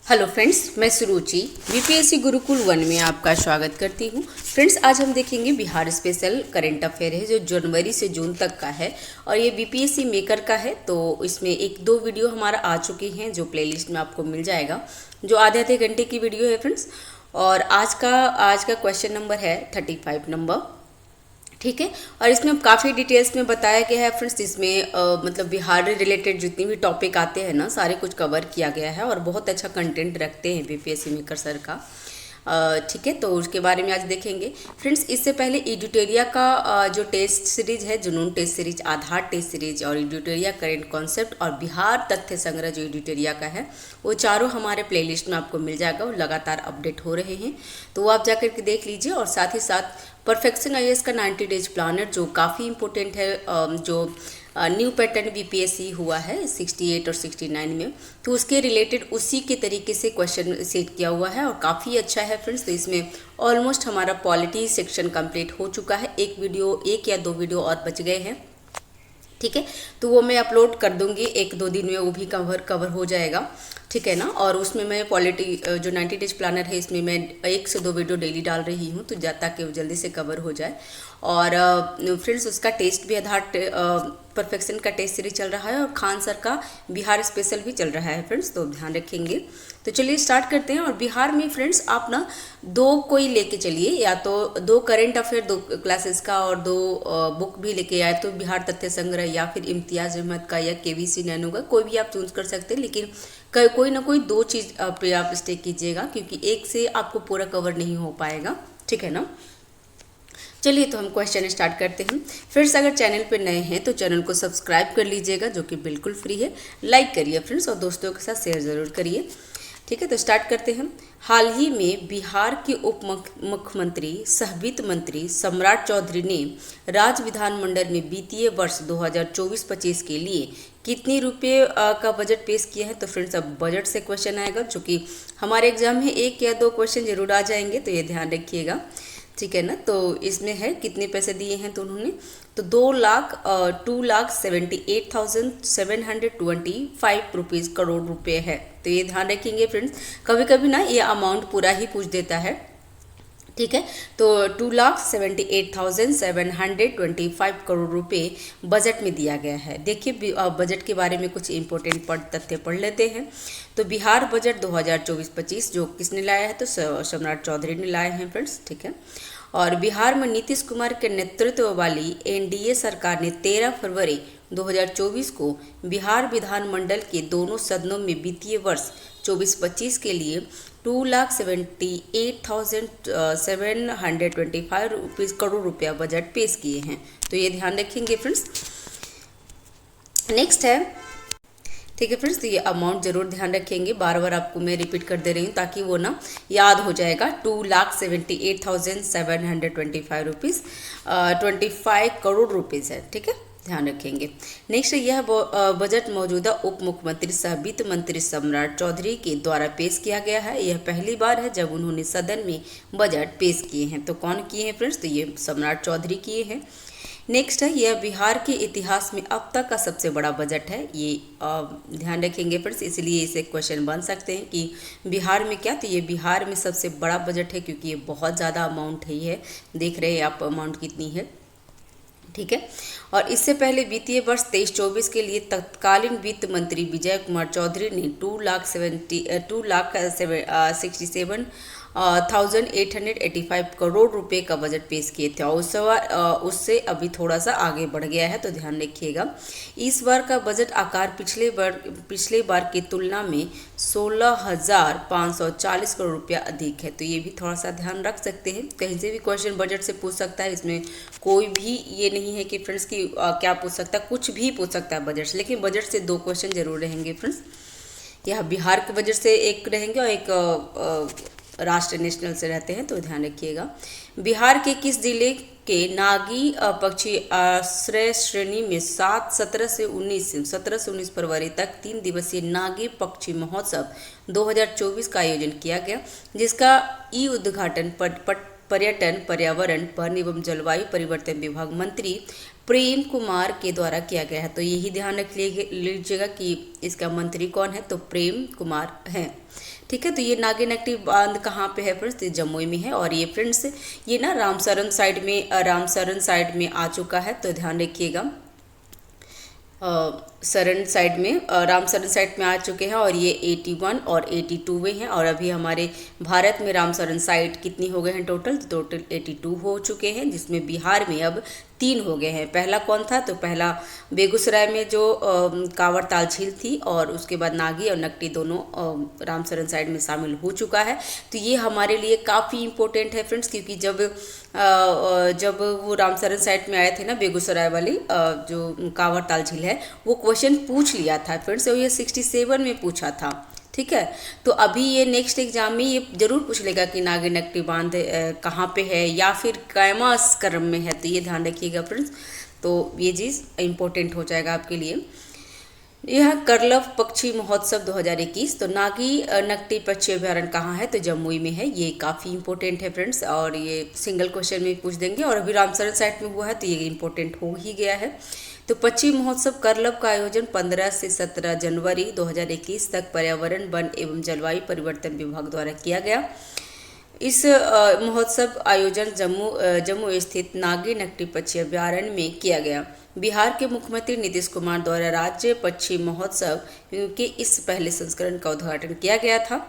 Hello friends, मैं सुरुचि BPSC Gurukul 1 में आपका स्वागत करती हूँ। फ्रेंड्स, आज हम देखेंगे बिहार स्पेशल करंट अफेयर है जो जनवरी से जून तक का है और ये बीपीएससी मेकर का है। तो इसमें एक दो वीडियो हमारा आ चुकी हैं जो प्लेलिस्ट में आपको मिल जाएगा, जो आधे आधे घंटे की वीडियो है फ्रेंड्स। और आज का क्वेश्चन नंबर है 35 नंबर, ठीक है। और इसमें काफ़ी डिटेल्स में बताया गया है फ्रेंड्स। इसमें मतलब बिहार रिलेटेड जितनी भी टॉपिक आते हैं ना, सारे कुछ कवर किया गया है और बहुत अच्छा कंटेंट रखते हैं बीपीएससी मेकर सर का, ठीक है। तो उसके बारे में आज देखेंगे फ्रेंड्स। इससे पहले एडिटोरिया का जो टेस्ट सीरीज है, जुनून टेस्ट सीरीज, आधार टेस्ट सीरीज और एडिटोरिया करेंट कॉन्सेप्ट और बिहार तथ्य संग्रह जो एडिटोरिया का है, वो चारों हमारे प्लेलिस्ट में आपको मिल जाएगा। वो लगातार अपडेट हो रहे हैं, तो वो आप जाकर के देख लीजिए। और साथ ही साथ परफेक्शन आईएएस का 90 डेज प्लानर जो काफ़ी इंपॉर्टेंट है, जो न्यू पैटर्न बीपीएससी हुआ है 68 और 69 में, तो उसके रिलेटेड उसी के तरीके से क्वेश्चन सेट किया हुआ है और काफ़ी अच्छा है फ्रेंड्स। तो इसमें ऑलमोस्ट हमारा पॉलिटी सेक्शन कंप्लीट हो चुका है। एक या दो वीडियो और बच गए हैं, ठीक है। तो वो मैं अपलोड कर दूंगी, एक दो दिन में वो भी कवर हो जाएगा, ठीक है ना। और उसमें मैं पॉलिटी जो 90 डेज प्लानर है, इसमें मैं 1 से 2 वीडियो डेली डाल रही हूँ, तो ताकि वो जल्दी से कवर हो जाए। और फ्रेंड्स, उसका टेस्ट भी आधार परफेक्शन का टेस्ट सीरीज चल रहा है और खान सर का बिहार स्पेशल भी चल रहा है फ्रेंड्स, तो ध्यान रखेंगे। तो चलिए स्टार्ट करते हैं। और बिहार में फ्रेंड्स आप ना दो कोई लेके चलिए, या तो 2 करेंट अफेयर 2 क्लासेस का और 2 बुक भी लेके आए, तो बिहार तथ्य संग्रह या फिर इम्तियाज अहमद का या केवीसी नैनो का, कोई भी आप चूज कर सकते हैं। लेकिन कोई ना कोई 2 चीज़ पे आप स्टे कीजिएगा, क्योंकि एक से आपको पूरा कवर नहीं हो पाएगा, ठीक है ना। चलिए तो हम क्वेश्चन स्टार्ट करते हैं। फ्रेंड्स, अगर चैनल पर नए हैं तो चैनल को सब्सक्राइब कर लीजिएगा, जो कि बिल्कुल फ्री है। लाइक करिए फ्रेंड्स और दोस्तों के साथ शेयर ज़रूर करिए, ठीक है। तो स्टार्ट करते हैं। हाल ही में बिहार के उप मुख्यमंत्री सह वित्त मंत्री सम्राट चौधरी ने राज्य विधानमंडल में वित्तीय वर्ष 2024-25 के लिए कितने रुपए का बजट पेश किया है। तो फ्रेंड्स, अब बजट से क्वेश्चन आएगा, जो कि हमारे एग्जाम में 1 या 2 क्वेश्चन जरूर आ जाएंगे, तो ये ध्यान रखिएगा, ठीक है ना। तो इसमें है कितने पैसे दिए हैं, तो उन्होंने तो 2,78,725 रुपीज़ करोड़ रुपए है। तो ये ध्यान रखेंगे फ्रेंड्स, कभी कभी ना ये अमाउंट पूरा ही पूछ देता है, ठीक है। तो 2,78,725 करोड़ रुपए बजट में दिया गया है। देखिए बजट के बारे में कुछ इंपॉर्टेंट तथ्य पढ़ लेते हैं। तो बिहार बजट 2024-25 जो किसने लाया है, तो सम्राट चौधरी ने लाए हैं फ्रेंड्स, ठीक है। और बिहार में नीतीश कुमार के नेतृत्व वाली एनडीए सरकार ने 13 फरवरी 2024 को बिहार विधानमंडल के दोनों सदनों में वित्तीय वर्ष 24-25 के लिए 2,78,725 रुपीज़ करोड़ रुपया बजट पेश किए हैं। तो ये ध्यान रखेंगे फ्रेंड्स। नेक्स्ट है, ठीक है फ्रेंड्स, तो ये अमाउंट जरूर ध्यान रखेंगे, बार बार आपको मैं रिपीट कर दे रही हूँ ताकि वो ना याद हो जाएगा। 2,78,725 रुपीज़ 25 करोड़ रुपीज़ है, ठीक है, ध्यान रखेंगे। नेक्स्ट, यह बजट मौजूदा उप मुख्यमंत्री सह वित्त मंत्री सम्राट चौधरी के द्वारा पेश किया गया है। यह पहली बार है जब उन्होंने सदन में बजट पेश किए हैं। तो कौन किए हैं फ्रेंड्स, तो ये सम्राट चौधरी किए हैं। नेक्स्ट है, यह बिहार के इतिहास में अब तक का सबसे बड़ा बजट है। ये ध्यान रखेंगे फ्रेंड्स, इसलिए इसे क्वेश्चन बन सकते हैं कि बिहार में क्या, तो ये बिहार में सबसे बड़ा बजट है, क्योंकि ये बहुत ज़्यादा अमाउंट है। ये देख रहे हैं आप अमाउंट कितनी है, ठीक है। और इससे पहले वित्तीय वर्ष 23-24 के लिए तत्कालीन वित्त मंत्री विजय कुमार चौधरी ने 2,67,885 करोड़ रुपए का बजट पेश किए थे। और उससे अभी थोड़ा सा आगे बढ़ गया है, तो ध्यान रखिएगा। इस बार का बजट आकार पिछले बार की तुलना में 16,540 करोड़ रुपया अधिक है। तो ये भी थोड़ा सा ध्यान रख सकते हैं, कहीं से भी क्वेश्चन बजट से पूछ सकता है। इसमें कोई भी ये नहीं है कि फ्रेंड्स की क्या पूछ सकता है, कुछ भी पूछ सकता है बजट से, लेकिन बजट से 2 क्वेश्चन जरूर रहेंगे फ्रेंड्स। यह बिहार के बजट से एक रहेंगे और एक राष्ट्रीय नेशनल से रहते हैं, तो ध्यान रखिएगा। बिहार के किस जिले के नागी पक्षी आश्रय श्रेणी में 17 से 19 फरवरी तक 3 दिवसीय नागी पक्षी महोत्सव 2024 का आयोजन किया गया, जिसका उद्घाटन पर्यटन, पर्यावरण, वन एवं जलवायु परिवर्तन विभाग मंत्री प्रेम कुमार के द्वारा किया गया है। तो यही ध्यान रख लीजिएगा कि इसका मंत्री कौन है, तो प्रेम कुमार है। ठीक है, तो ये नागिनक्टी बांध कहाँ पे है फ्रेंड्स, ये जमुई में है। और ये फ्रेंड्स ये ना रामसरन साइड में आ चुका है, तो ध्यान रखिएगा। रामसरन साइड में आ चुके हैं और ये 81 और 82 में हैं। और अभी हमारे भारत में रामसरन साइट कितनी हो गए हैं टोटल 82 हो चुके हैं, जिसमें बिहार में अब 3 हो गए हैं। पहला कौन था, तो पहला बेगूसराय में जो कांवड़ ताल झील थी, और उसके बाद नागी और नकटी दोनों रामसरन साइड में शामिल हो चुका है। तो ये हमारे लिए काफ़ी इम्पोर्टेंट है फ्रेंड्स, क्योंकि जब वो रामसरन साइड में आए थे ना, बेगूसराय वाली जो कांवड़ ताल झील है, वो क्वेश्चन पूछ लिया था फ्रेंड्स, ये 67 में पूछा था। ठीक है, तो अभी ये नेक्स्ट एग्जाम में ये जरूर पूछ लेगा कि नागिनक्टी बांध कहाँ पे है या फिर कैमा क्रम में है, तो ये ध्यान रखिएगा फ्रेंड्स। तो ये चीज़ इम्पोर्टेंट हो जाएगा आपके लिए। यह करलव पक्षी महोत्सव 2021, तो नागी नकटी पक्षी अभ्यारण्य कहाँ है, तो जमुई में है। ये काफ़ी इंपॉर्टेंट है फ्रेंड्स, और ये सिंगल क्वेश्चन में पूछ देंगे। और अभी रामसरन साइट में हुआ है, तो ये इंपॉर्टेंट हो ही गया है। तो पक्षी महोत्सव करलव का आयोजन 15 से 17 जनवरी 2021 तक पर्यावरण, वन एवं जलवायु परिवर्तन विभाग द्वारा किया गया। इस महोत्सव आयोजन जम्मू स्थित नागी नकटी पक्षी अभ्यारण्य में किया गया। बिहार के मुख्यमंत्री नीतीश कुमार द्वारा राज्य पक्षी महोत्सव के इस पहले संस्करण का उद्घाटन किया गया था।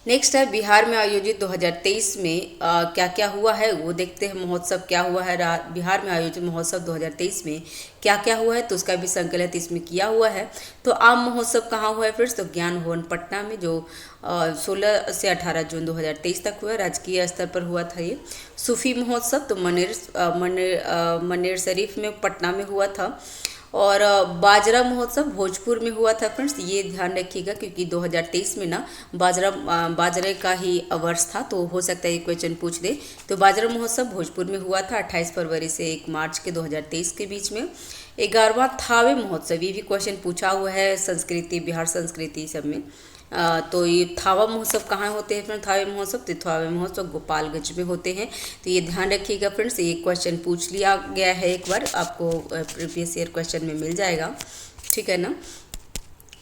नेक्स्ट है बिहार में आयोजित 2023 में क्या क्या हुआ है वो देखते हैं। महोत्सव क्या हुआ है, बिहार में आयोजित महोत्सव 2023 में क्या क्या हुआ है, तो उसका भी संकलित इसमें किया हुआ है। तो आम महोत्सव कहाँ हुआ है फ्रेंड्स, तो ज्ञान भवन पटना में, जो 16 से 18 जून 2023 तक हुआ, राजकीय स्तर पर हुआ था ये। सूफी महोत्सव तो मनेर शरीफ में पटना में हुआ था। और बाजरा महोत्सव भोजपुर में हुआ था फ्रेंड्स, ये ध्यान रखिएगा, क्योंकि 2023 में ना बाजरे का ही वर्ष था, तो हो सकता है ये क्वेश्चन पूछ दे। तो बाजरा महोत्सव भोजपुर में हुआ था 28 फरवरी से 1 मार्च के 2023 के बीच में। 11वां थावे महोत्सव, ये भी क्वेश्चन पूछा हुआ है संस्कृति, बिहार संस्कृति सब में। तो ये थावा महोत्सव कहाँ होते हैं फ्रेंड्स, थावे महोत्सव, तो थावे महोत्सव गोपालगंज में होते हैं। तो ये ध्यान रखिएगा फ्रेंड्स, ये क्वेश्चन पूछ लिया गया है एक बार, आपको प्रीवियस ईयर क्वेश्चन में मिल जाएगा। ठीक है ना।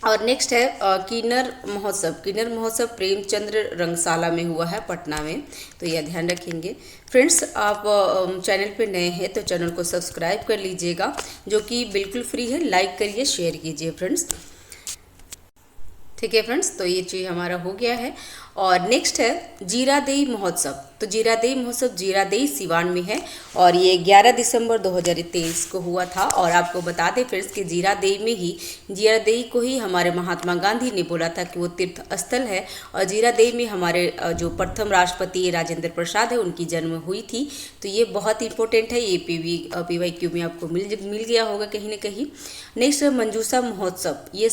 और नेक्स्ट है किन्नर महोत्सव। किन्नर महोत्सव प्रेमचंद्र रंगशाला में हुआ है पटना में, तो यह ध्यान रखेंगे फ्रेंड्स। आप चैनल पे नए हैं तो चैनल को सब्सक्राइब कर लीजिएगा, जो कि बिल्कुल फ्री है। लाइक करिए, शेयर कीजिए फ्रेंड्स। ठीक है फ्रेंड्स, तो ये चीज़ हमारा हो गया है। और नेक्स्ट है जीरादेई महोत्सव। तो जीरादेई महोत्सव जीरादेई सिवान में है, और ये 11 दिसंबर 2023 को हुआ था। और आपको बता दें फ्रेंड्स कि जीरादेई को ही हमारे महात्मा गांधी ने बोला था कि वो तीर्थ स्थल है। और जीरादेई में हमारे जो प्रथम राष्ट्रपति राजेंद्र प्रसाद है, उनकी जन्म हुई थी। तो ये बहुत इंपॉर्टेंट है, ये PYQ में आपको मिल गया होगा कहीं ना कहीं। नेक्स्ट है मंजूषा महोत्सव, ये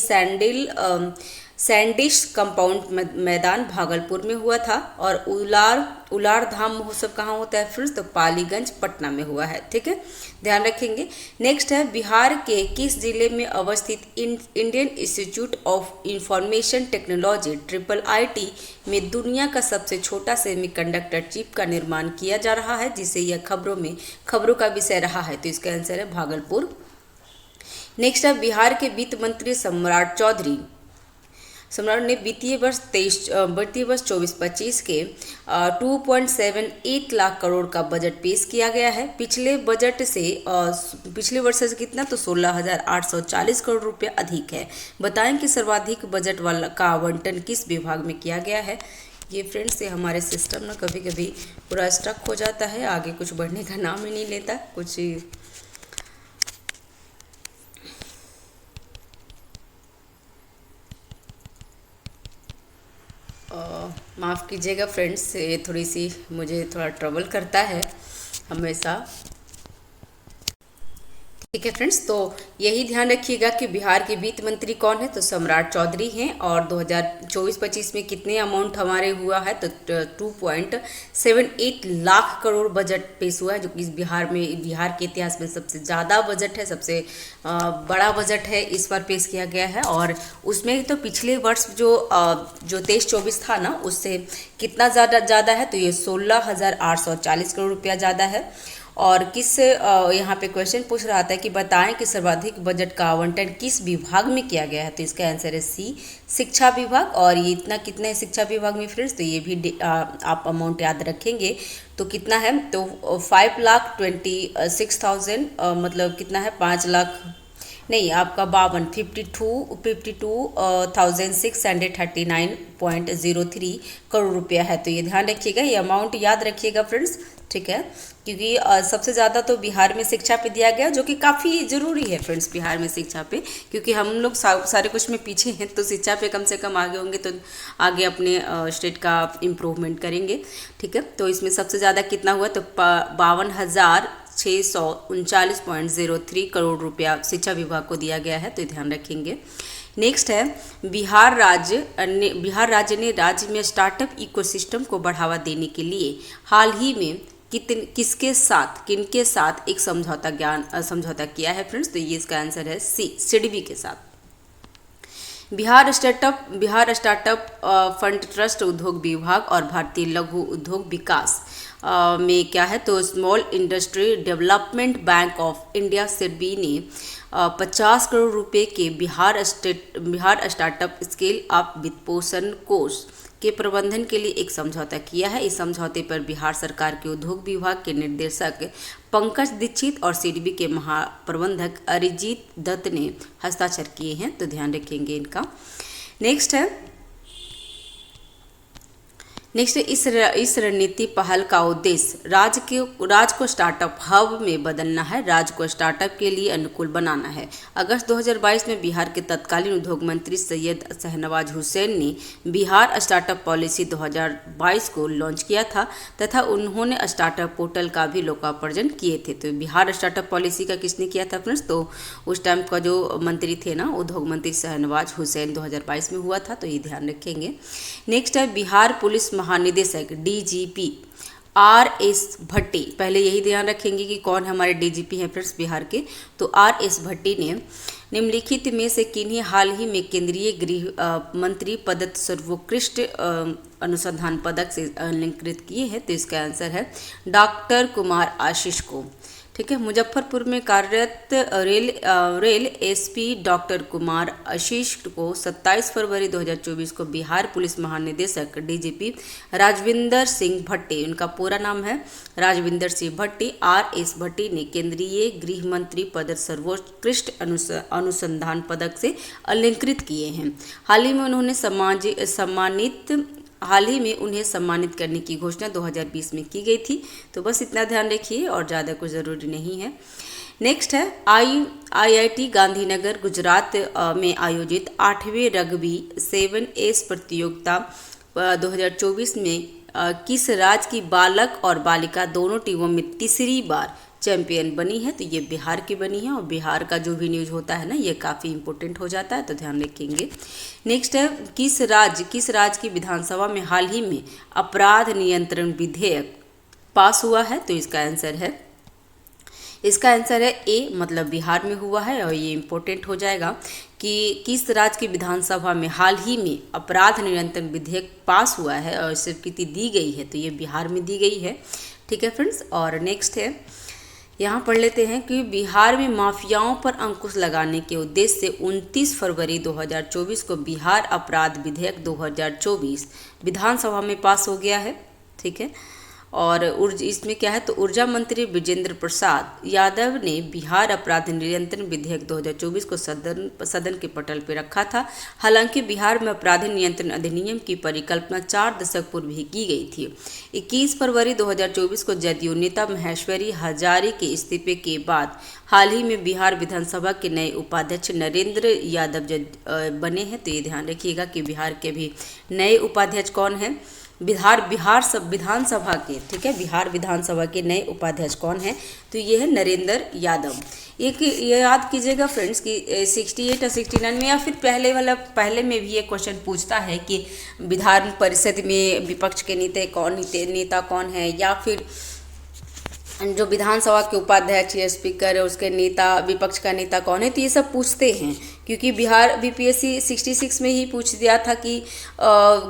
सैंडिश कंपाउंड मैदान भागलपुर में हुआ था। और उलार धाम महोत्सव कहाँ होता है फ्रेंड्स, तो पालीगंज पटना में हुआ है। ठीक है, ध्यान रखेंगे। नेक्स्ट है बिहार के किस जिले में अवस्थित Indian institute of information technology IIIT में दुनिया का सबसे छोटा सेमीकंडक्टर चिप का निर्माण किया जा रहा है, जिसे यह खबरों का विषय रहा है। तो इसका आंसर है भागलपुर। नेक्स्ट है बिहार के वित्त मंत्री सम्राट ने वित्तीय वर्ष 24-25 के 2.78 लाख करोड़ का बजट पेश किया गया है। पिछले वर्ष से कितना, तो 16,840 करोड़ रुपए अधिक है। बताएं कि सर्वाधिक बजट वाला का आवंटन किस विभाग में किया गया है। ये फ्रेंड्स, ये हमारे सिस्टम ना कभी कभी पूरा स्टक हो जाता है, आगे कुछ बढ़ने का नाम ही नहीं लेता कुछ। माफ़ कीजिएगा फ्रेंड्स, ये थोड़ी सी मुझे थोड़ा ट्रबल करता है हमेशा। ठीक है फ्रेंड्स, तो यही ध्यान रखिएगा कि बिहार के वित्त मंत्री कौन है, तो सम्राट चौधरी हैं। और 2024-25 में कितने अमाउंट हमारे हुआ है, तो 2.78 लाख करोड़ बजट पेश हुआ है, जो कि बिहार के इतिहास में सबसे ज़्यादा बजट है, सबसे बड़ा बजट है इस बार पेश किया गया है। और उसमें तो पिछले वर्ष जो 23-24 था ना, उससे कितना ज़्यादा है, तो ये 16,840 करोड़ रुपया ज़्यादा है। और किस यहाँ पे क्वेश्चन पूछ रहा था कि बताएं कि सर्वाधिक बजट का आवंटन किस विभाग में किया गया है। तो इसका आंसर है सी, शिक्षा विभाग। और ये इतना कितना है शिक्षा विभाग में फ्रेंड्स, तो ये भी आप अमाउंट याद रखेंगे। तो कितना है, तो 5,26,000 मतलब कितना है, 5 लाख नहीं, आपका 52,639.03 करोड़ रुपया है। तो ये ध्यान रखिएगा, ये अमाउंट याद रखिएगा फ्रेंड्स, ठीक है। क्योंकि सबसे ज़्यादा तो बिहार में शिक्षा पे दिया गया, जो कि काफ़ी ज़रूरी है फ्रेंड्स बिहार में शिक्षा पे, क्योंकि हम लोग सारे कुछ में पीछे हैं, तो शिक्षा पे कम से कम आगे होंगे तो आगे अपने स्टेट का इम्प्रूवमेंट करेंगे, ठीक है। तो इसमें सबसे ज़्यादा कितना हुआ, तो 52,639.03 करोड़ रुपया शिक्षा विभाग को दिया गया है, तो ध्यान रखेंगे। नेक्स्ट है, बिहार राज्य ने राज्य में स्टार्टअप इकोसिस्टम को बढ़ावा देने के लिए हाल ही में किनके साथ एक समझौता किया है फ्रेंड्स। तो ये इसका आंसर है सी, सिडबी के साथ। बिहार स्टार्टअप फंड ट्रस्ट उद्योग विभाग और भारतीय लघु उद्योग विकास में क्या है, तो small industry development bank of India SIDBI ने 50 करोड़ रुपए के बिहार स्टार्टअप स्केल अप वित्तपोषण कोष के प्रबंधन के लिए एक समझौता किया है। इस समझौते पर बिहार सरकार के उद्योग विभाग के निर्देशक पंकज दीक्षित और सिडबी के महाप्रबंधक अरिजीत दत्त ने हस्ताक्षर किए हैं, तो ध्यान रखेंगे इनका। नेक्स्ट है, इस रणनीति पहल का उद्देश्य राज्य को स्टार्टअप हब में बदलना है, राज्य को स्टार्टअप के लिए अनुकूल बनाना है। अगस्त 2022 में बिहार के तत्कालीन उद्योग मंत्री सैयद शहनवाज हुसैन ने बिहार स्टार्टअप पॉलिसी 2022 को लॉन्च किया था तथा उन्होंने स्टार्टअप पोर्टल का भी लोकार्पण किए थे। तो बिहार स्टार्टअप पॉलिसी का किसने किया था फ्रेंड्स, तो उस टाइम का जो मंत्री थे ना, उद्योग मंत्री शहनवाज हुसैन 2022 में हुआ था, तो ये ध्यान रखेंगे। नेक्स्ट है, बिहार पुलिस महानिदेशक डीजीपी RS भट्टी, पहले यही ध्यान रखेंगे कि कौन हमारे डीजीपी हैं फ्रेंड्स बिहार के, तो RS भट्टी ने निम्नलिखित में से किन्हें हाल ही में केंद्रीय गृह मंत्री पदक सर्वोत्कृष्ट अनुसंधान पदक से अलंकृत किए हैं। तो इसका आंसर है डॉक्टर कुमार आशीष को, ठीक है। मुजफ्फरपुर में कार्यरत rail SP doctor Kumar Ashish को 27 फरवरी 2024 को बिहार पुलिस महानिदेशक डीजीपी राजविंदर सिंह भट्टी, उनका पूरा नाम है राजविंदर सिंह भट्टी, RS भट्टी ने केंद्रीय गृह मंत्री पदक सर्वोत्कृष्ट अनुसंधान पदक से अलंकृत किए हैं। हाल ही में उन्हें सम्मानित करने की घोषणा 2020 में की गई थी। तो बस इतना ध्यान रखिए और ज़्यादा कुछ ज़रूरी नहीं है। नेक्स्ट है, IIT गांधीनगर गुजरात में आयोजित 8वें रग्बी 7S प्रतियोगिता 2024 में किस राज्य की बालक और बालिका दोनों टीमों में तीसरी बार चैंपियन बनी है। तो ये बिहार की बनी है, और बिहार का जो भी न्यूज़ होता है ना, ये काफ़ी इंपॉर्टेंट हो जाता है, तो ध्यान रखेंगे। नेक्स्ट है, किस राज्य की विधानसभा में हाल ही में अपराध नियंत्रण विधेयक पास हुआ है। तो इसका आंसर है ए, मतलब बिहार में हुआ है, और ये इंपॉर्टेंट हो जाएगा कि किस राज्य की विधानसभा में हाल ही में अपराध नियंत्रण विधेयक पास हुआ है और स्वीकृति दी गई है। तो ये बिहार में दी गई है, ठीक है फ्रेंड्स। और नेक्स्ट है, यहाँ पढ़ लेते हैं कि बिहार में माफियाओं पर अंकुश लगाने के उद्देश्य से 29 फरवरी 2024 को बिहार अपराध विधेयक 2024 विधानसभा में पास हो गया है, ठीक है। और इसमें क्या है, तो ऊर्जा मंत्री विजेंद्र प्रसाद यादव ने बिहार अपराध नियंत्रण विधेयक 2024 को सदन के पटल पर रखा था। हालांकि बिहार में अपराध नियंत्रण अधिनियम की परिकल्पना 4 दशक पूर्व ही की गई थी। 21 फरवरी 2024 को जदयू नेता महेश्वरी हजारी के इस्तीफे के बाद हाल ही में बिहार विधानसभा के नए उपाध्यक्ष नरेंद्र यादव बने हैं। तो ये ध्यान रखिएगा कि बिहार के भी नए उपाध्यक्ष कौन हैं, बिहार विधानसभा के, ठीक है, बिहार विधानसभा के नए उपाध्यक्ष कौन हैं, तो ये है नरेंद्र यादव। ये याद कीजिएगा फ्रेंड्स कि 68 और 69 में या फिर पहले में भी ये क्वेश्चन पूछता है कि विधान परिषद में विपक्ष के नेता कौन है, या फिर जो विधानसभा के उपाध्यक्ष या स्पीकर है उसके नेता, विपक्ष का नेता कौन है। तो ये सब पूछते हैं क्योंकि बिहार बीपीएससी 66 में ही पूछ दिया था कि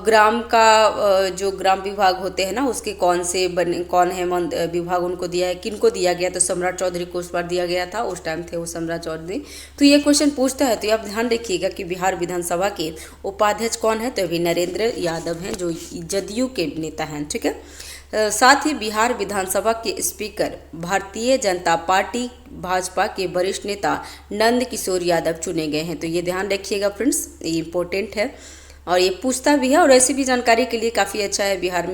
ग्राम का जो ग्राम विभाग होते हैं ना, उसके कौन है विभाग उनको दिया है, किनको दिया गया, तो सम्राट चौधरी को उस बार दिया गया था, उस टाइम थे वो सम्राट चौधरी। तो ये क्वेश्चन पूछता है, तो आप ध्यान रखिएगा कि बिहार विधानसभा के उपाध्यक्ष कौन है, तो अभी नरेंद्र यादव हैं जो जदयू के नेता हैं, ठीक है। साथ ही बिहार विधानसभा के स्पीकर भारतीय जनता पार्टी भाजपा के वरिष्ठ नेता नंद किशोर यादव चुने गए हैं। तो ये ध्यान रखिएगा फ्रेंड्स, ये इंपॉर्टेंट है और ये पूछता भी है और ऐसी भी जानकारी के लिए काफ़ी अच्छा है बिहार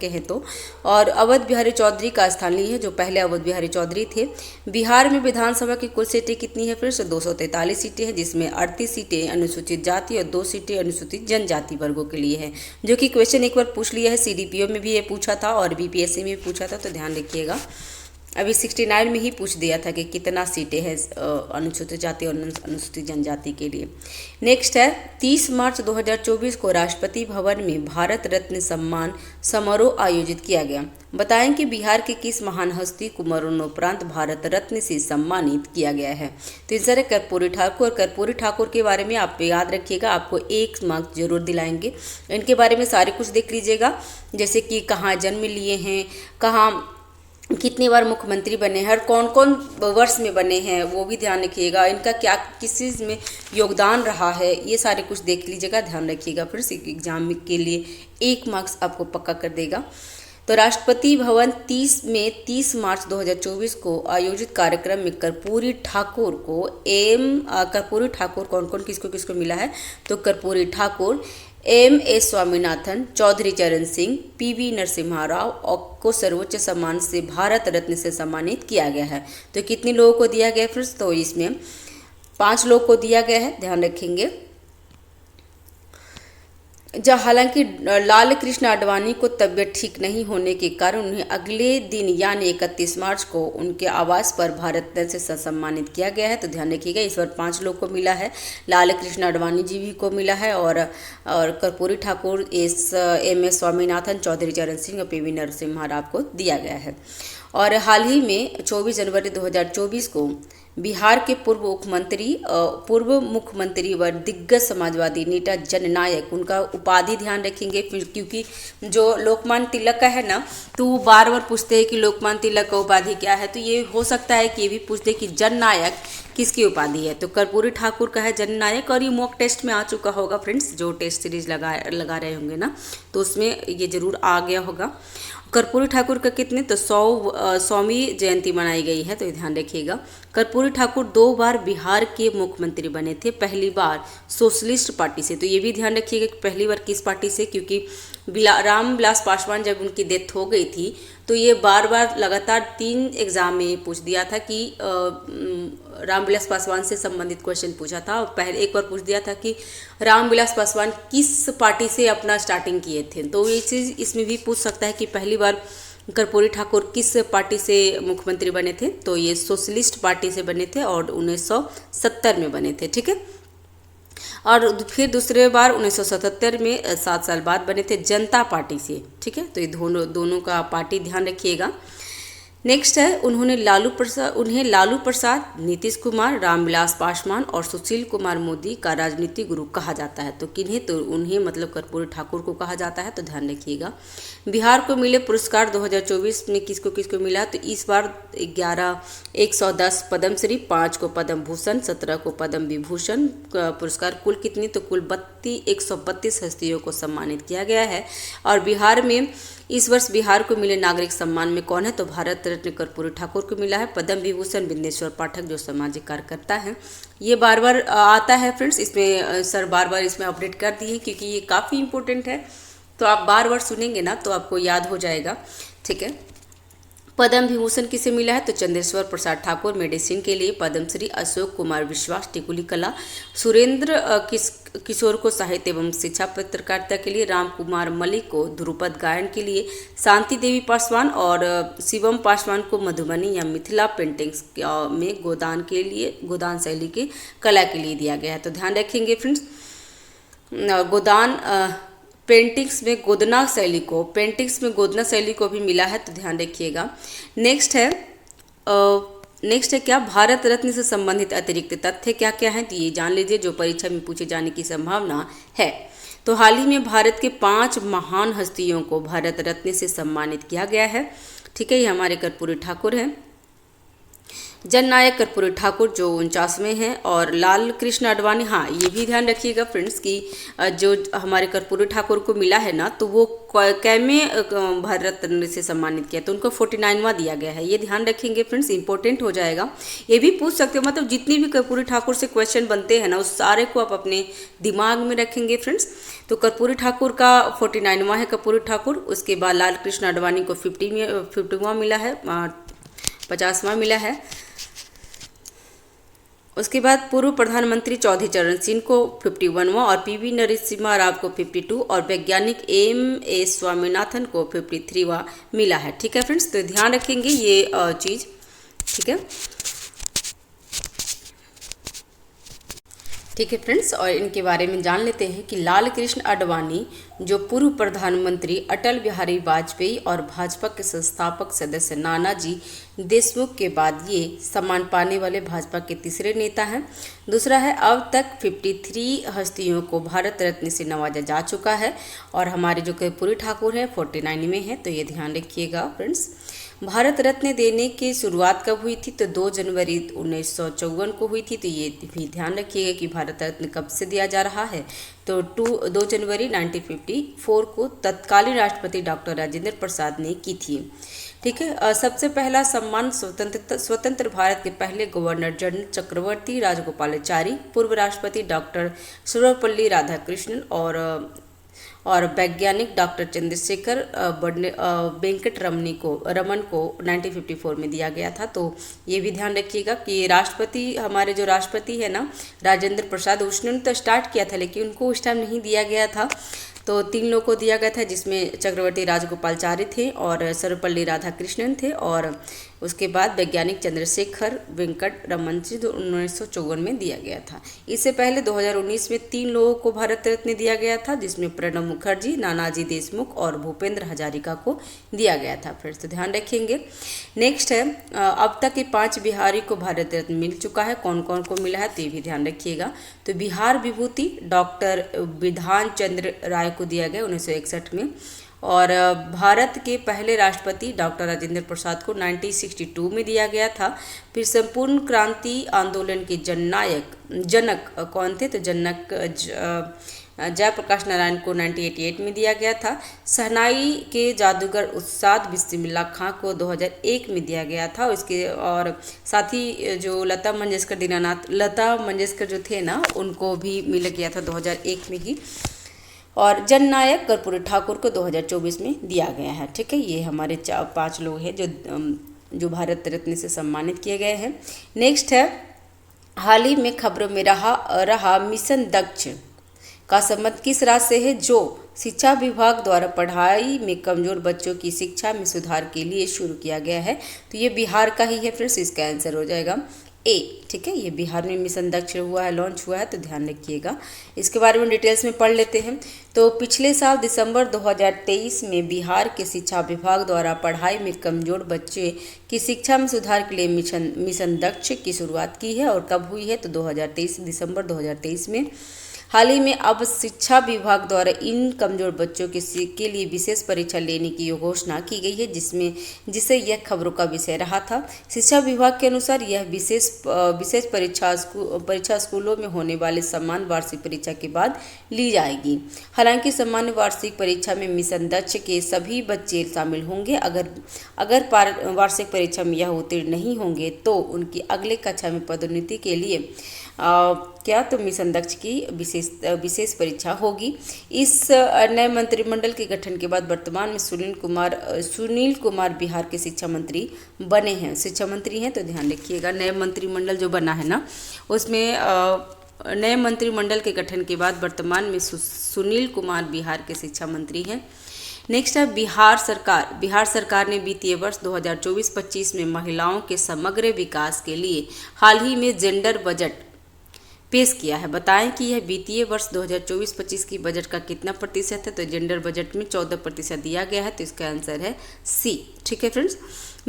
के हैं तो। और अवध बिहारी चौधरी का स्थान ली है, जो पहले अवध बिहारी चौधरी थे। बिहार में विधानसभा की कुल सीटें कितनी है फिर से 243 सीटें हैं, जिसमें 38 सीटें अनुसूचित जाति और 2 सीटें अनुसूचित जनजाति वर्गों के लिए है, जो कि क्वेश्चन एक बार पूछ लिया है, सीडीपीओ में भी ये पूछा था और बीपीएससी में भी पूछा था, तो ध्यान रखिएगा। अभी 69 में ही पूछ दिया था कि कितना सीटें हैं अनुसूचित जाति और अनुसूचित जनजाति के लिए। नेक्स्ट है 30 मार्च 2024 को राष्ट्रपति भवन में भारत रत्न सम्मान समारोह आयोजित किया गया। बताएं कि बिहार के किस महान हस्ती को मरणोपरांत भारत रत्न से सम्मानित किया गया है। तो इस तरह कर्पूरी ठाकुर के बारे में आप याद रखिएगा, आपको 1 मार्क्स जरूर दिलाएंगे। इनके बारे में सारे कुछ देख लीजिएगा, जैसे कि कहाँ जन्म लिए हैं, कहाँ कितनी बार मुख्यमंत्री बने हैं, हर कौन कौन वर्ष में बने हैं वो भी ध्यान रखिएगा, इनका क्या किस चीज़ में योगदान रहा है, ये सारे कुछ देख लीजिएगा, ध्यान रखिएगा। फिर एग्जाम के लिए 1 मार्क्स आपको पक्का कर देगा। तो राष्ट्रपति भवन 30 मार्च 2024 को आयोजित कार्यक्रम में कर्पूरी ठाकुर कौन कौन किसको मिला है, तो कर्पूरी ठाकुर, M.A. स्वामीनाथन, चौधरी चरण सिंह, PV नरसिम्हा राव को सर्वोच्च सम्मान से भारत रत्न से सम्मानित किया गया है। तो कितने लोगों को दिया गया फिर, तो इसमें 5 लोग को दिया गया है, ध्यान रखेंगे। हालांकि लाल कृष्ण आडवाणी को तबियत ठीक नहीं होने के कारण उन्हें अगले दिन यानी 31 मार्च को उनके आवास पर भारत रत्न से सम्मानित किया गया है। तो ध्यान रखिएगा, इस बार 5 लोग को मिला है, लाल कृष्ण आडवाणी जी भी को मिला है और कर्पूरी ठाकुर, M.A. स्वामीनाथन, चौधरी चरण सिंह और PV नरसिम्हा राव को दिया गया है। और हाल ही में 24 जनवरी 2024 को बिहार के पूर्व मुख्यमंत्री व दिग्गज समाजवादी नेता जननायक, उनका उपाधि ध्यान रखेंगे क्योंकि जो लोकमान्य तिलक का है ना, तो वो बार बार पूछते हैं कि लोकमान्य तिलक का उपाधि क्या है, तो ये हो सकता है कि ये भी पूछते कि जननायक किसकी उपाधि है, तो कर्पूरी ठाकुर का है जननायक। और ये मॉक टेस्ट में आ चुका होगा फ्रेंड्स, जो टेस्ट सीरीज लगा रहे होंगे ना, तो उसमें ये जरूर आ गया होगा। कर्पूरी ठाकुर का कितने, तो 100वीं जयंती मनाई गई है, तो ध्यान रखिएगा। कर्पूरी ठाकुर 2 बार बिहार के मुख्यमंत्री बने थे, पहली बार सोशलिस्ट पार्टी से, तो ये भी ध्यान रखिएगा कि पहली बार किस पार्टी से, क्योंकि रामविलास पासवान जब उनकी डेथ हो गई थी तो ये बार लगातार 3 एग्जाम में पूछ दिया था कि रामविलास पासवान से संबंधित क्वेश्चन पूछा था। पहले एक बार पूछ दिया था कि रामविलास पासवान किस पार्टी से अपना स्टार्टिंग किए थे, तो ये चीज़ इसमें भी पूछ सकता है कि पहली बार कर्पूरी ठाकुर किस पार्टी से मुख्यमंत्री बने थे, तो ये सोशलिस्ट पार्टी से बने थे और 1970 में बने थे, ठीक है। और फिर दूसरे बार 1977 में 7 साल बाद बने थे जनता पार्टी से, ठीक है। तो ये दोनों का पार्टी ध्यान रखिएगा। नेक्स्ट है उन्हें लालू प्रसाद, नीतीश कुमार, रामविलास पासवान और सुशील कुमार मोदी का राजनीतिक गुरु कहा जाता है। तो किन्हें, तो उन्हें मतलब कर्पूरी ठाकुर को कहा जाता है, तो ध्यान रखिएगा। बिहार को मिले पुरस्कार 2024 में किसको मिला, तो इस बार 110 पद्मश्री, 5 को पद्म भूषण, 17 को पद्म विभूषण पुरस्कार, कुल कितनी, तो कुल 132 हस्तियों को सम्मानित किया गया है। और बिहार में इस वर्ष बिहार को मिले नागरिक सम्मान में कौन है, तो भारत रत्न कर्पूरी ठाकुर को मिला है। पद्म विभूषण बिंदेश्वर पाठक जो सामाजिक कार्यकर्ता हैं। ये बार बार आता है फ्रेंड्स, इसमें सर बार बार इसमें अपडेट कर दिए क्योंकि ये काफ़ी इंपॉर्टेंट है, तो आप बार बार सुनेंगे ना तो आपको याद हो जाएगा, ठीक है। पद्म विभूषण किसे मिला है, तो चंद्रेश्वर प्रसाद ठाकुर मेडिसिन के लिए, पद्मश्री अशोक कुमार विश्वास टिकुली कला, सुरेंद्र किशोर को साहित्य एवं शिक्षा पत्रकारिता के लिए, राम कुमार मलिक को ध्रुपद गायन के लिए, शांति देवी पासवान और शिवम पासवान को मधुबनी या मिथिला पेंटिंग्स में गोदान शैली के कला के लिए दिया गया है। तो ध्यान रखेंगे फ्रेंड्स, पेंटिंग्स में गोदना शैली को भी मिला है, तो ध्यान रखिएगा। नेक्स्ट है नेक्स्ट है क्या, भारत रत्न से संबंधित अतिरिक्त तथ्य क्या क्या हैं, तो ये जान लीजिए जो परीक्षा में पूछे जाने की संभावना है। तो हाल ही में भारत के 5 महान हस्तियों को भारत रत्न से सम्मानित किया गया है। ठीक है, ये हमारे कर्पूरी ठाकुर हैं, जननायक कर्पूरी ठाकुर जो 49वें हैं, और लाल कृष्ण आडवाणी। हाँ, ये भी ध्यान रखिएगा फ्रेंड्स कि जो हमारे कर्पूरी ठाकुर को मिला है ना, तो वो कैमे भारत रत्न से सम्मानित किया, तो उनको 49वां दिया गया है। ये ध्यान रखेंगे फ्रेंड्स, इंपॉर्टेंट हो जाएगा। ये भी पूछ सकते हो, मतलब जितनी भी कर्पूरी ठाकुर से क्वेश्चन बनते हैं ना, उस सारे को आप अपने दिमाग में रखेंगे फ्रेंड्स। तो कर्पूरी ठाकुर का 49वां है कर्पूरी ठाकुर। उसके बाद लाल कृष्ण आडवाणी को 50वां मिला है, 50वां मिला है। उसके बाद पूर्व प्रधानमंत्री चौधरी चरण सिंह को 51वां, और पीवी नरसिम्हा राव को 52, और वैज्ञानिक एम स्वामीनाथन को 53वां मिला है। ठीक है फ्रेंड्स, तो ध्यान रखेंगे ये चीज़। ठीक है, ठीक है फ्रेंड्स, और इनके बारे में जान लेते हैं कि लाल कृष्ण आडवाणी जो पूर्व प्रधानमंत्री अटल बिहारी वाजपेयी और भाजपा के संस्थापक सदस्य नानाजी देशमुख के बाद ये सम्मान पाने वाले भाजपा के तीसरे नेता हैं। दूसरा है, अब तक 53 हस्तियों को भारत रत्न से नवाजा जा चुका है, और हमारे जो कर्पूरी ठाकुर हैं 49 में हैं, तो ये ध्यान रखिएगा फ्रेंड्स। भारत रत्न देने की शुरुआत कब हुई थी, तो 2 जनवरी 1954 को हुई थी। तो ये भी ध्यान रखिएगा कि भारत रत्न कब से दिया जा रहा है, तो 2 जनवरी 1954 को तत्कालीन राष्ट्रपति डॉक्टर राजेंद्र प्रसाद ने की थी। ठीक है, सबसे पहला सम्मान स्वतंत्र भारत के पहले गवर्नर जनरल चक्रवर्ती राजगोपालाचारी, पूर्व राष्ट्रपति डॉक्टर सर्वपल्ली राधाकृष्णन और वैज्ञानिक डॉक्टर चंद्रशेखर वेंकट रमन को 1954 में दिया गया था। तो ये भी ध्यान रखिएगा कि राष्ट्रपति, हमारे जो राष्ट्रपति है ना राजेंद्र प्रसाद, उसने तो स्टार्ट किया था, लेकिन उनको उस टाइम नहीं दिया गया था। तो 3 लोगों को दिया गया था, जिसमें चक्रवर्ती राजगोपालाचारी थे और सर्वपल्ली राधाकृष्णन थे, और उसके बाद वैज्ञानिक चंद्रशेखर वेंकट रमन जी 1954 में दिया गया था। इससे पहले 2019 में 3 लोगों को भारत रत्न दिया गया था, जिसमें प्रणब मुखर्जी, नानाजी देशमुख और भूपेंद्र हजारिका को दिया गया था। फिर से ध्यान रखेंगे। नेक्स्ट है, अब तक के 5 बिहारी को भारत रत्न मिल चुका है। कौन कौन को मिला है, तो ये भी ध्यान रखिएगा। तो बिहार विभूति डॉक्टर विधान चंद्र राय को दिया गया 1961 में, और भारत के पहले राष्ट्रपति डॉक्टर राजेंद्र प्रसाद को 1962 में दिया गया था। फिर संपूर्ण क्रांति आंदोलन के जनक कौन थे, तो जनक जयप्रकाश नारायण को 1988 में दिया गया था। शहनाई के जादूगर उस्ताद बिस्मिल्लाह खां को 2001 में दिया गया था। उसके और साथ ही जो लता मंगेशकर जो थे ना, उनको भी मिल गया था 2001 में ही। और जननायक कर्पूरी ठाकुर को 2024 में दिया गया है। ठीक है, ये हमारे 5 लोग हैं जो भारत रत्न से सम्मानित किए गए हैं। नेक्स्ट है, हाल ही में खबरों में रहा मिशन दक्ष का संबंध किस राज्य से है, जो शिक्षा विभाग द्वारा पढ़ाई में कमजोर बच्चों की शिक्षा में सुधार के लिए शुरू किया गया है। तो ये बिहार का ही है फ्रेंड्स, इसका आंसर हो जाएगा ए। ठीक है, ये बिहार में मिशन दक्ष हुआ है, लॉन्च हुआ है, तो ध्यान रखिएगा। इसके बारे में डिटेल्स में पढ़ लेते हैं। तो पिछले साल दिसंबर 2023 में बिहार के शिक्षा विभाग द्वारा पढ़ाई में कमजोर बच्चे की शिक्षा में सुधार के लिए मिशन दक्ष की शुरुआत की है। और कब हुई है, तो 2023 दिसंबर 2023 में। हाल ही में अब शिक्षा विभाग द्वारा इन कमजोर बच्चों के लिए विशेष परीक्षा लेने की घोषणा की गई है, जिससे यह खबरों का विषय रहा था। शिक्षा विभाग के अनुसार यह विशेष परीक्षा स्कूलों में होने वाले समान वार्षिक परीक्षा के बाद ली जाएगी। हालांकि सामान्य वार्षिक परीक्षा में मिशन दक्ष के सभी बच्चे शामिल होंगे। अगर वार्षिक परीक्षा में यह उत्तीर्ण नहीं होंगे तो उनकी अगले कक्षा में पदोन्नति के लिए तो मिशन दक्ष की विशेष परीक्षा होगी। इस नए मंत्रिमंडल के गठन के बाद वर्तमान में सुनील कुमार बिहार के शिक्षा मंत्री बने हैं, शिक्षा मंत्री हैं। तो ध्यान रखिएगा, नए मंत्रिमंडल जो बना है ना, उसमें नए मंत्रिमंडल के गठन के बाद वर्तमान में सुनील कुमार बिहार के शिक्षा मंत्री हैं। नेक्स्ट है, बिहार सरकार ने वित्तीय वर्ष 2024-25 में महिलाओं के समग्र विकास के लिए हाल ही में जेंडर बजट पेश किया है। बताएं कि यह वित्तीय वर्ष 2024-25 की बजट का कितना प्रतिशत है। तो जेंडर बजट में 14% दिया गया है, तो इसका आंसर है सी। ठीक है फ्रेंड्स,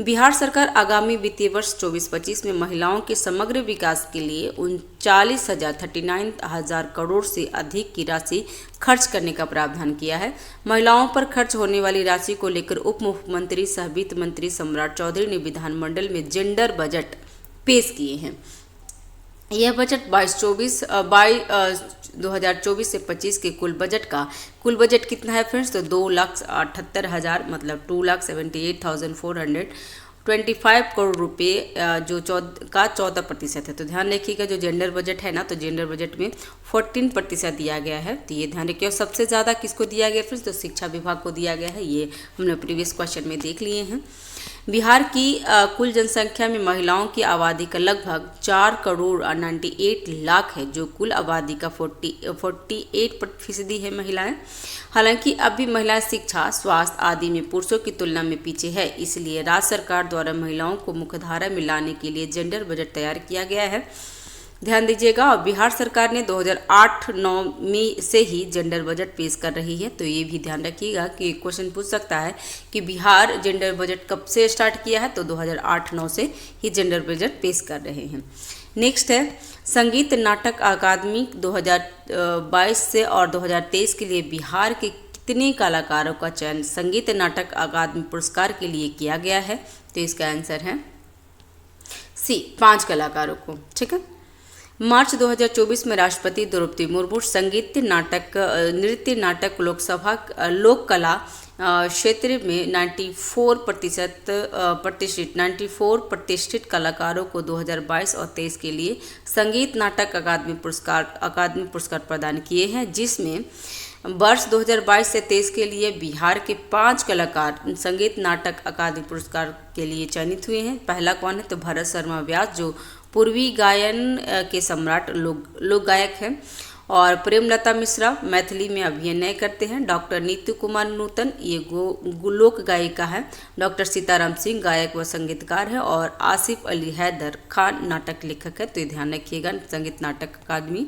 बिहार सरकार आगामी वित्तीय वर्ष 24-25 में महिलाओं के समग्र विकास के लिए 39,000 करोड़ से अधिक की राशि खर्च करने का प्रावधान किया है। महिलाओं पर खर्च होने वाली राशि को लेकर उप मुख्यमंत्री सह वित्त मंत्री सम्राट चौधरी ने विधानमंडल में जेंडर बजट पेश किए हैं। यह बजट 2024 से 25 के कुल बजट कितना है फ्रेंड्स। तो 2,78,000 मतलब 2,78,425 करोड़ रुपए जो 14% है। तो ध्यान रखिएगा, जो जेंडर बजट है ना, तो जेंडर बजट में 14% दिया गया है। तो ये ध्यान रखिए। और सबसे ज़्यादा किसको दिया गया फ्रेंड्स, तो शिक्षा विभाग को दिया गया है। ये हमने प्रीवियस क्वेश्चन में देख लिए हैं। बिहार की कुल जनसंख्या में महिलाओं की आबादी का लगभग 4,98 लाख है, जो कुल आबादी का 48% है महिलाएं। हालांकि अब भी महिला शिक्षा, स्वास्थ्य आदि में पुरुषों की तुलना में पीछे है। इसलिए राज्य सरकार द्वारा महिलाओं को मुख्यधारा में लाने के लिए जेंडर बजट तैयार किया गया है। ध्यान दीजिएगा। और बिहार सरकार ने 2008-9 में से ही जेंडर बजट पेश कर रही है। तो ये भी ध्यान रखिएगा कि क्वेश्चन पूछ सकता है कि बिहार जेंडर बजट कब से स्टार्ट किया है। तो 2008-9 से ही जेंडर बजट पेश कर रहे हैं। नेक्स्ट है संगीत नाटक अकादमी 2022 से और 2023 के लिए बिहार के कितने कलाकारों का चयन संगीत नाटक अकादमी पुरस्कार के लिए किया गया है। तो इसका आंसर है सी, 5 कलाकारों को। ठीक है। मार्च 2024 में राष्ट्रपति द्रौपदी मुर्मू संगीत नाटक नृत्य नाटक लोक कला क्षेत्र में 94 प्रतिष्ठित कलाकारों को 2022 और 23 के लिए संगीत नाटक अकादमी पुरस्कार प्रदान किए हैं, जिसमें वर्ष 2022 से 23 के लिए बिहार के 5 कलाकार संगीत नाटक अकादमी पुरस्कार के लिए चयनित हुए हैं। पहला कौन है, तो भरत शर्मा व्यास, जो पूर्वी गायन के सम्राट लोक गायक हैं। और प्रेमलता मिश्रा मैथिली में अभिनय करते हैं। डॉक्टर नीतू कुमार नूतन, ये लोक गायिका है। डॉक्टर सीताराम सिंह गायक व संगीतकार है। और आसिफ अली हैदर खान नाटक लेखक है। तो ये ध्यान रखिएगा, संगीत नाटक अकादमी।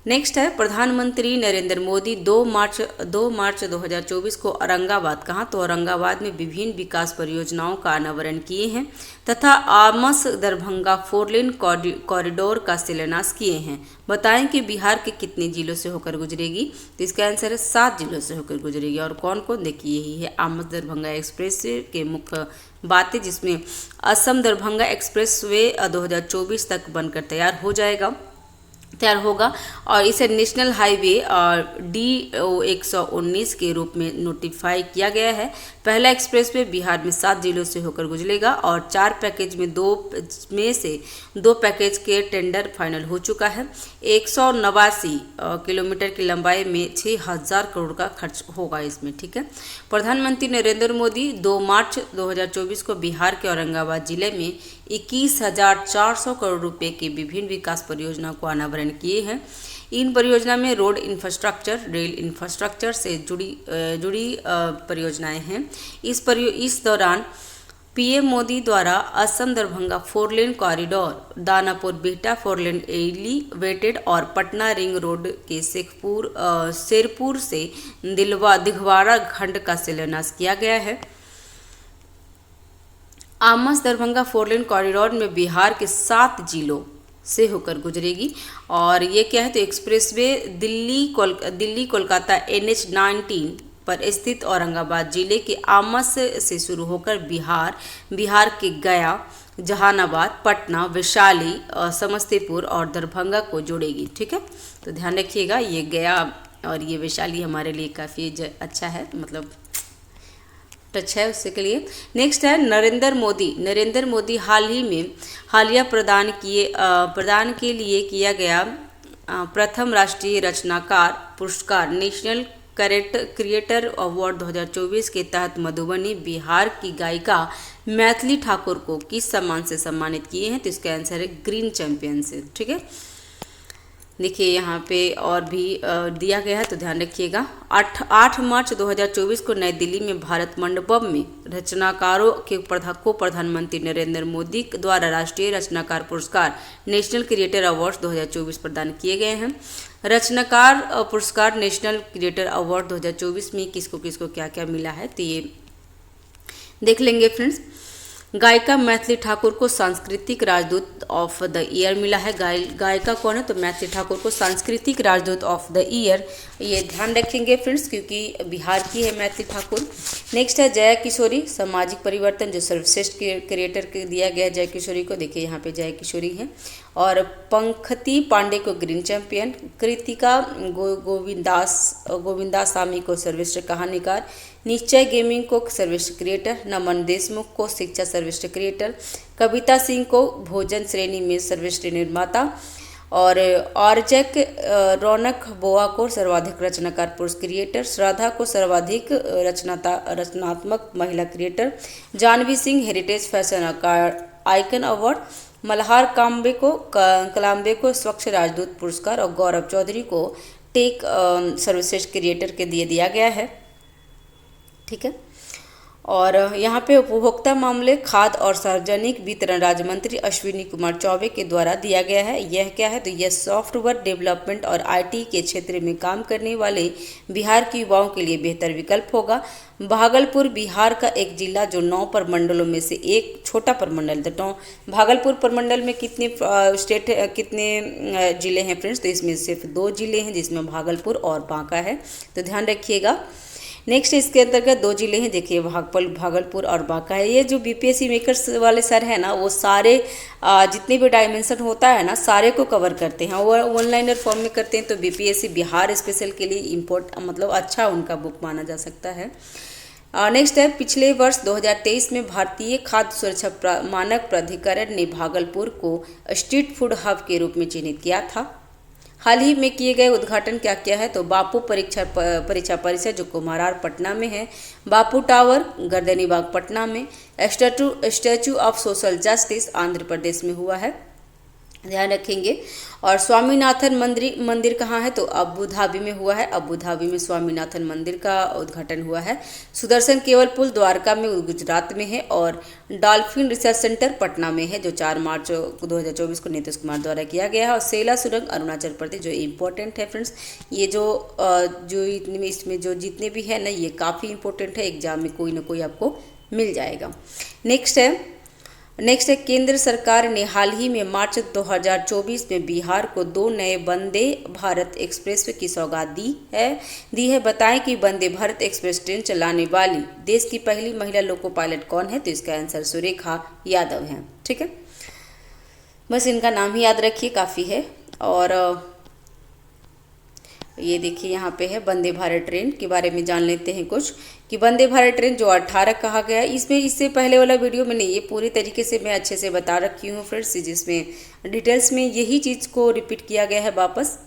नेक्स्ट है प्रधानमंत्री नरेंद्र मोदी 2 मार्च 2024 को औरंगाबाद, कहाँ, तो औरंगाबाद में विभिन्न विकास परियोजनाओं का अनावरण किए हैं तथा आमस दरभंगा 4 लेन कॉरिडोर का शिलान्यास किए हैं। बताएं कि बिहार के कितने जिलों से होकर गुजरेगी। तो इसका आंसर है 7 जिलों से होकर गुजरेगी। और कौन कौन, देखिए यही है आमस दरभंगा एक्सप्रेस के मुख्य बातें, जिसमें असम दरभंगा एक्सप्रेस वे 2024 तक बनकर तैयार होगा और इसे नेशनल हाईवे D119 के रूप में नोटिफाई किया गया है। पहला एक्सप्रेसवे बिहार में 7 जिलों से होकर गुजरेगा और 4 पैकेज में 2 पैकेज के टेंडर फाइनल हो चुका है। 189 किलोमीटर की लंबाई में 6,000 करोड़ का खर्च होगा इसमें। ठीक है। प्रधानमंत्री नरेंद्र मोदी 2 मार्च 2024 को बिहार के औरंगाबाद जिले में 21,400 करोड़ रुपए की विभिन्न विकास परियोजनाओं को अनावरण किए हैं। इन परियोजना में रोड इंफ्रास्ट्रक्चर, रेल इंफ्रास्ट्रक्चर से जुड़ी परियोजनाएं हैं। इस दौरान पीएम मोदी द्वारा Assam Darbhanga 4 lane corridor, Danapur Bihta 4 lane elevated और पटना रिंग रोड के शेरपुर से दिघवाड़ा खंड का शिलान्यास किया गया है। आमस दरभंगा 4 लेन कॉरिडोर में बिहार के 7 जिलों से होकर गुजरेगी। और ये क्या है, तो एक्सप्रेसवे दिल्ली कोलकाता NH-19 पर स्थित औरंगाबाद जिले के आमस से शुरू होकर बिहार के गया, जहानाबाद, पटना, वैशाली, समस्तीपुर और दरभंगा को जोड़ेगी। ठीक है। तो ध्यान रखिएगा, ये गया और ये वैशाली हमारे लिए काफ़ी अच्छा है, मतलब टच है उसके लिए। नेक्स्ट है नरेंद्र मोदी हालिया प्रदान के लिए किया गया प्रथम राष्ट्रीय रचनाकार पुरस्कार नेशनल क्रिएटर अवार्ड 2024 के तहत मधुबनी बिहार की गायिका मैथिली ठाकुर को किस सम्मान से सम्मानित किए हैं। तो इसका आंसर है ग्रीन चैंपियन से। ठीक है। देखिए यहाँ पे और भी दिया गया है, तो ध्यान रखिएगा। 8 मार्च 2024 को नई दिल्ली में भारत मंडपम में रचनाकारों को प्रधानमंत्री नरेंद्र मोदी द्वारा राष्ट्रीय रचनाकार पुरस्कार नेशनल क्रिएटर अवार्ड 2024 प्रदान किए गए हैं। रचनाकार पुरस्कार नेशनल क्रिएटर अवार्ड 2024 में किसको किसको क्या क्या मिला है, तो ये देख लेंगे फ्रेंड्स। गायिका मैथिली ठाकुर को सांस्कृतिक राजदूत ऑफ द ईयर मिला है। गायिका कौन है, तो मैथिली ठाकुर को सांस्कृतिक राजदूत ऑफ द ईयर, ये ध्यान रखेंगे फ्रेंड्स, क्योंकि बिहार की है मैथिली ठाकुर। नेक्स्ट है जया किशोरी, सामाजिक परिवर्तन जो सर्वश्रेष्ठ क्रिएटर के दिया गया जया किशोरी को, देखिए यहाँ पे जया किशोरी है। और पंखती पांडे को ग्रीन चैंपियन, कृतिका गोविंदासामी को सर्वश्रेष्ठ कहानीकार, निश्चय गेमिंग को सर्वश्रेष्ठ क्रिएटर, नमन देशमुख को शिक्षा सर्वश्रेष्ठ क्रिएटर, कविता सिंह को भोजन श्रेणी में सर्वश्रेष्ठ निर्माता, और आरजेक रौनक बोआ को सर्वाधिक रचनाकार पुरुष क्रिएटर, श्रद्धा को सर्वाधिक रचनात्मक महिला creator, Janvi Singh heritage fashion icon award, Malhar Kalambe को स्वच्छ राजदूत पुरस्कार, और गौरव चौधरी को टेक सर्वश्रेष्ठ क्रिएटर के दिया गया है। ठीक है। और यहाँ पे उपभोक्ता मामले, खाद्य और सार्वजनिक वितरण राज्य मंत्री अश्विनी कुमार चौबे के द्वारा दिया गया है। यह क्या है, तो यह सॉफ्टवेयर डेवलपमेंट और आईटी के क्षेत्र में काम करने वाले बिहार के युवाओं के लिए बेहतर विकल्प होगा। भागलपुर बिहार का एक जिला जो 9 प्रमंडलों में से एक छोटा प्रमंडल, तो भागलपुर प्रमंडल में कितने जिले हैं फ्रेंड्स, तो इसमें सिर्फ 2 जिले हैं, जिसमें भागलपुर और बांका है, तो ध्यान रखिएगा। नेक्स्ट इसके अंतर्गत 2 जिले हैं, देखिए भागलपुर और बांका है। ये जो बीपीएससी मेकर्स वाले सर है ना, वो सारे जितने भी डायमेंशन होता है ना, सारे को कवर करते हैं। वो ऑनलाइनर फॉर्म में करते हैं, तो बीपीएससी बिहार स्पेशल के लिए मतलब अच्छा उनका बुक माना जा सकता है। नेक्स्ट है, पिछले वर्ष 2023 में भारतीय खाद्य सुरक्षा मानक प्राधिकरण ने भागलपुर को स्ट्रीट फूड हब के रूप में चिन्हित किया था। हाल ही में किए गए उद्घाटन क्या क्या है, तो बापू परीक्षा परिसर जो कुम्हारार पटना में है, बापू टावर गर्दनीबाग पटना में, statue of social justice Andhra Pradesh में हुआ है, ध्यान रखेंगे। और स्वामीनाथन मंदिर कहाँ है, तो अबू धाबी में हुआ है, अबू धाबी में स्वामीनाथन मंदिर का उद्घाटन हुआ है। सुदर्शन केवल पुल द्वारका में गुजरात में है, और डॉल्फिन रिसर्च सेंटर पटना में है, जो 4 मार्च 2024 को नीतीश कुमार द्वारा किया गया है। और सेला सुरंग अरुणाचल प्रदेश, जो इम्पोर्टेंट है फ्रेंड्स, ये इसमें जो जितने भी है ना, ये काफ़ी इंपॉर्टेंट है, एग्जाम में कोई ना कोई आपको मिल जाएगा। नेक्स्ट है, केंद्र सरकार ने हाल ही में मार्च 2024 में बिहार को 2 नए वंदे भारत एक्सप्रेस की सौगात दी है। बताएं कि वंदे भारत एक्सप्रेस ट्रेन चलाने वाली देश की पहली महिला लोको पायलट कौन है, तो इसका आंसर सुरेखा यादव है। ठीक है, बस इनका नाम ही याद रखिए, काफ़ी है। और ये देखिए यहाँ पे है वंदे भारत ट्रेन के बारे में जान लेते हैं कुछ, कि वंदे भारत ट्रेन जो 18 कहा गया है, इसमें इससे पहले वाला वीडियो में नहीं, ये पूरी तरीके से मैं अच्छे से बता रखी हूँ फ्रेंड्स, जिसमें डिटेल्स में यही चीज़ को रिपीट किया गया है वापस।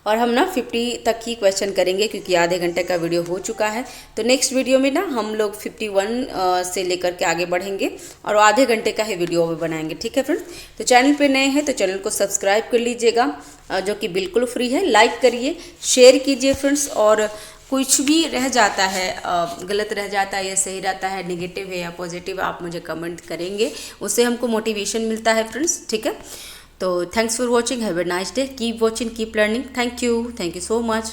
और हम ना 50 तक ही क्वेश्चन करेंगे, क्योंकि आधे घंटे का वीडियो हो चुका है। तो नेक्स्ट वीडियो में ना हम लोग 51 से लेकर के आगे बढ़ेंगे, और आधे घंटे का ही वीडियो भी बनाएंगे। ठीक है फ्रेंड्स, तो चैनल पे नए हैं तो चैनल को सब्सक्राइब कर लीजिएगा, जो कि बिल्कुल फ्री है। लाइक करिए, शेयर कीजिए फ्रेंड्स, और कुछ भी रह जाता है, गलत रह जाता है या सही रहता है, नेगेटिव है या पॉजिटिव, आप मुझे कमेंट करेंगे, उससे हमको मोटिवेशन मिलता है फ्रेंड्स। ठीक है, तो thanks for watching, have a nice day, keep watching, keep learning, thank you so much.